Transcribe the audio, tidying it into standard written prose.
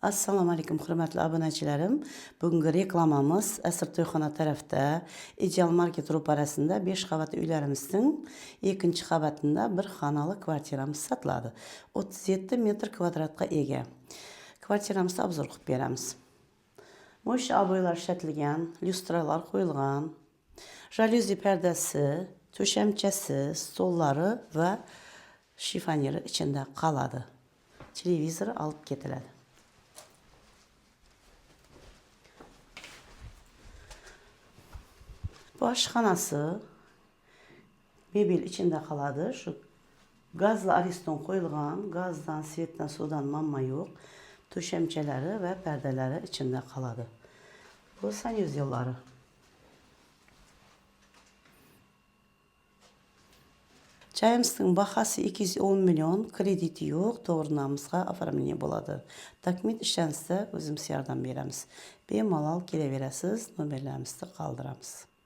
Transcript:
Assalamu alaykum hurmatli obunachilarim. Bugungi reklamamiz Asr to'yxona tarafda Ideal Market ro'parasida 5 qavat uylarimizning 2-qavatida bir xonali kvartiramiz sotiladi. 37 metr kvadratga ega. Kvartiramizni obzor qilib beramiz. Mo'sh aboylar ishlatilgan, lyustralar qo'yilgan, jalyuzi pardasi, to'shamchasi, stollari va shifonyeri ichida qoladi. Televizor olib ketiladi. Bu aşxanası mebel içinde qoladi. Şu gazlı ariston qo'yilgan, gazdan, svetdan, sudan mamma yo'q. To'shamchalari va pardalari içinde qoladi. Bu sanuzyolları. Joyimizning bahası 210 milyon, krediti yo'q, to'g'ri oformleniya bo'ladi. Dokument ishlansa o'zimiz yordam beramiz. Bemalol kelaverasiz, nomerlarimizni qoldiramiz.